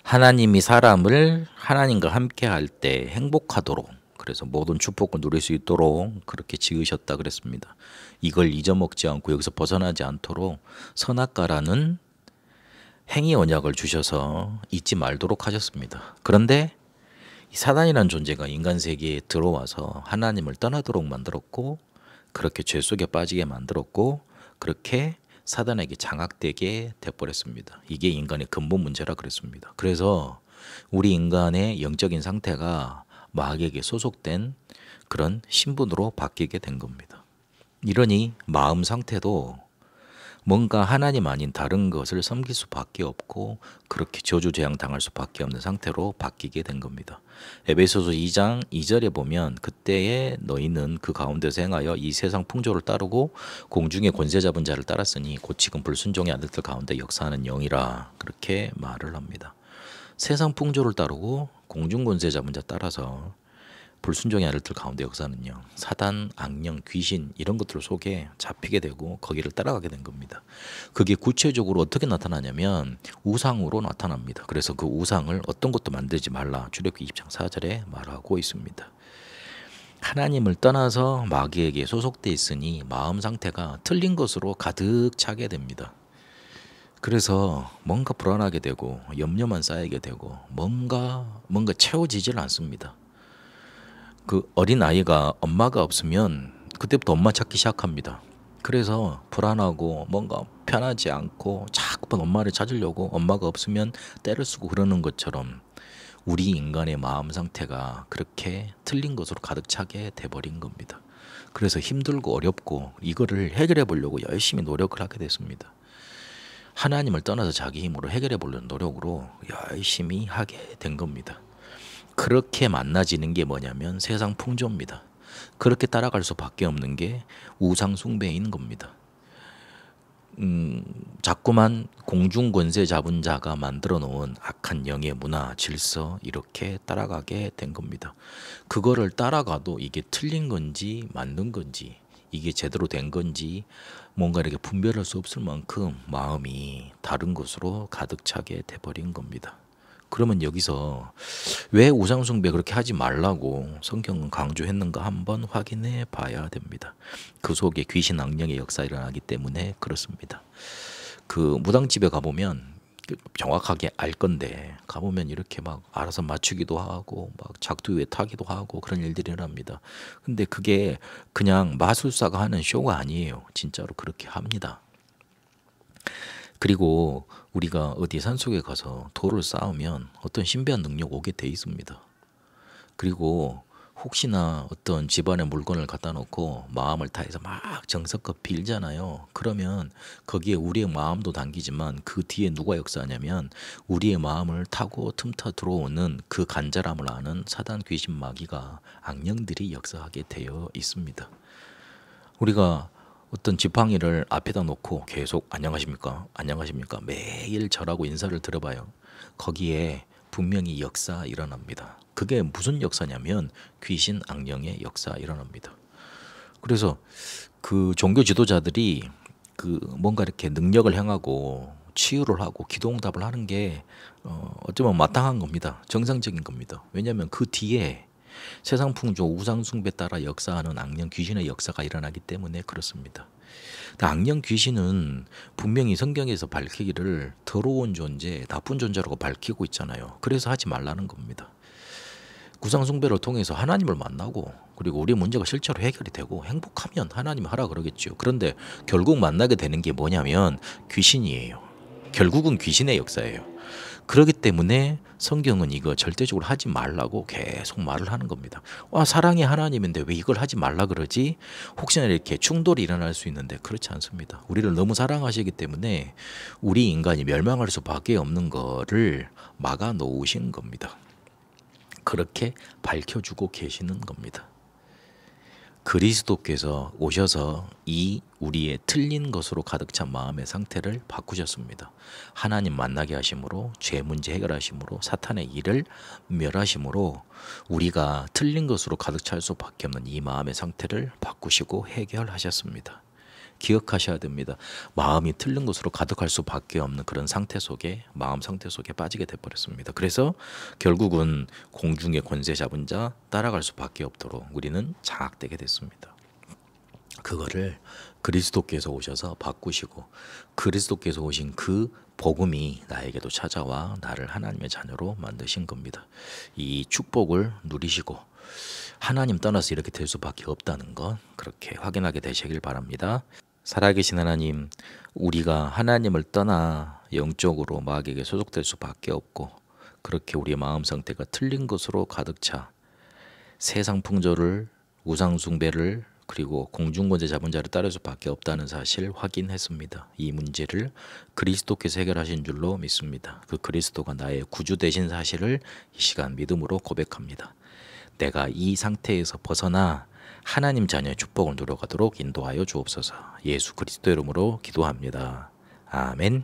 하나님이 사람을 하나님과 함께 할 때 행복하도록, 그래서 모든 축복을 누릴 수 있도록 그렇게 지으셨다 그랬습니다. 이걸 잊어먹지 않고 여기서 벗어나지 않도록 선악과라는 행위 언약을 주셔서 잊지 말도록 하셨습니다. 그런데 이 사단이라는 존재가 인간 세계에 들어와서 하나님을 떠나도록 만들었고, 그렇게 죄 속에 빠지게 만들었고, 그렇게 사단에게 장악되게 돼버렸습니다. 이게 인간의 근본 문제라 그랬습니다. 그래서 우리 인간의 영적인 상태가 마귀에게 소속된 그런 신분으로 바뀌게 된 겁니다. 이러니 마음 상태도 뭔가 하나님 아닌 다른 것을 섬길 수밖에 없고, 그렇게 저주재앙 당할 수밖에 없는 상태로 바뀌게 된 겁니다. 에베소서 2장 2절에 보면, 그때에 너희는 그 가운데서 행하여 이 세상 풍조를 따르고 공중의 권세 잡은 자를 따랐으니 곧 지금 불순종의 아들들 가운데 역사하는 영이라, 그렇게 말을 합니다. 세상 풍조를 따르고 공중 권세 잡은 자 따라서 불순종의 아들들 가운데 역사하는 영, 사단, 악령, 귀신 이런 것들 속에 잡히게 되고 거기를 따라가게 된 겁니다. 그게 구체적으로 어떻게 나타나냐면 우상으로 나타납니다. 그래서 그 우상을 어떤 것도 만들지 말라, 출애굽기 20장 4절에 말하고 있습니다. 하나님을 떠나서 마귀에게 소속돼 있으니 마음 상태가 틀린 것으로 가득 차게 됩니다. 그래서 뭔가 불안하게 되고 염려만 쌓이게 되고 뭔가 채워지질 않습니다. 그 어린 아이가 엄마가 없으면 그때부터 엄마 찾기 시작합니다. 그래서 불안하고 뭔가 편하지 않고 자꾸만 엄마를 찾으려고, 엄마가 없으면 떼를 쓰고 그러는 것처럼 우리 인간의 마음 상태가 그렇게 틀린 것으로 가득 차게 돼버린 겁니다. 그래서 힘들고 어렵고 이거를 해결해 보려고 열심히 노력을 하게 됐습니다. 하나님을 떠나서 자기 힘으로 해결해 보려는 노력으로 열심히 하게 된 겁니다. 그렇게 만나지는 게 뭐냐면 세상 풍조입니다. 그렇게 따라갈 수밖에 없는 게 우상 숭배인 겁니다. 자꾸만 공중 권세 잡은 자가 만들어 놓은 악한 영의 문화, 질서, 이렇게 따라가게 된 겁니다. 그거를 따라가도 이게 틀린 건지 맞는 건지, 이게 제대로 된 건지 뭔가 이렇게 분별할 수 없을 만큼 마음이 다른 것으로 가득 차게 돼버린 겁니다. 그러면 여기서 왜 우상숭배 그렇게 하지 말라고 성경은 강조했는가 한번 확인해 봐야 됩니다. 그 속에 귀신 악령의 역사 일어나기 때문에 그렇습니다. 그 무당집에 가보면 정확하게 알 건데, 가보면 이렇게 막 알아서 맞추기도 하고 막 작두 위에 타기도 하고 그런 일들이 일어납니다. 근데 그게 그냥 마술사가 하는 쇼가 아니에요. 진짜로 그렇게 합니다. 그리고 우리가 어디 산속에 가서 돌을 쌓으면 어떤 신비한 능력 오게 돼 있습니다. 그리고 혹시나 어떤 집안에 물건을 갖다 놓고 마음을 다해서 막 정성껏 빌잖아요. 그러면 거기에 우리의 마음도 담기지만 그 뒤에 누가 역사하냐면 우리의 마음을 타고 틈타 들어오는 그 간절함을 아는 사단, 귀신, 마귀가, 악령들이 역사하게 되어 있습니다. 우리가 어떤 지팡이를 앞에다 놓고 계속 안녕하십니까? 안녕하십니까? 매일 절하고 인사를 들어봐요. 거기에 분명히 역사 일어납니다. 그게 무슨 역사냐면 귀신 악령의 역사 일어납니다. 그래서 그 종교 지도자들이 그 뭔가 이렇게 능력을 행하고 치유를 하고 기도응답을 하는 게 어쩌면 마땅한 겁니다. 정상적인 겁니다. 왜냐하면 그 뒤에 세상 풍조, 우상 숭배 따라 역사하는 악령 귀신의 역사가 일어나기 때문에 그렇습니다. 악령 귀신은 분명히 성경에서 밝히기를 더러운 존재, 나쁜 존재라고 밝히고 있잖아요. 그래서 하지 말라는 겁니다. 우상 숭배를 통해서 하나님을 만나고, 그리고 우리 문제가 실제로 해결이 되고 행복하면 하나님이 하라 그러겠죠. 그런데 결국 만나게 되는 게 뭐냐면 귀신이에요. 결국은 귀신의 역사예요. 그렇기 때문에 성경은 이거 절대적으로 하지 말라고 계속 말을 하는 겁니다. 와, 사랑의 하나님인데 왜 이걸 하지 말라 그러지? 혹시나 이렇게 충돌이 일어날 수 있는데 그렇지 않습니다. 우리를 너무 사랑하시기 때문에 우리 인간이 멸망할 수밖에 없는 거를 막아 놓으신 겁니다. 그렇게 밝혀주고 계시는 겁니다. 그리스도께서 오셔서 이 우리의 틀린 것으로 가득 찬 마음의 상태를 바꾸셨습니다. 하나님 만나게 하심으로, 죄 문제 해결하심으로, 사탄의 일을 멸하심으로 우리가 틀린 것으로 가득 찰 수밖에 없는 이 마음의 상태를 바꾸시고 해결하셨습니다. 기억하셔야 됩니다. 마음이 틀린 것으로 가득할 수밖에 없는 그런 상태 속에 마음 상태 속에 빠지게 돼버렸습니다. 그래서 결국은 공중의 권세 잡은 자 따라갈 수밖에 없도록 우리는 장악되게 됐습니다. 그거를 그리스도께서 오셔서 바꾸시고 그리스도께서 오신 그 복음이 나에게도 찾아와 나를 하나님의 자녀로 만드신 겁니다. 이 축복을 누리시고 하나님 떠나서 이렇게 될 수밖에 없다는 것 그렇게 확인하게 되시길 바랍니다. 살아계신 하나님, 우리가 하나님을 떠나 영적으로 마귀에게 소속될 수밖에 없고 그렇게 우리의 마음 상태가 틀린 것으로 가득 차 세상 풍조를 우상 숭배를 그리고 공중권세 잡은 자를 따를 수밖에 없다는 사실 확인했습니다. 이 문제를 그리스도께서 해결하신 줄로 믿습니다. 그 그리스도가 나의 구주 되신 사실을 이 시간 믿음으로 고백합니다. 내가 이 상태에서 벗어나 하나님 자녀의 축복을 누려가도록 인도하여 주옵소서. 예수 그리스도 이름으로 기도합니다. 아멘.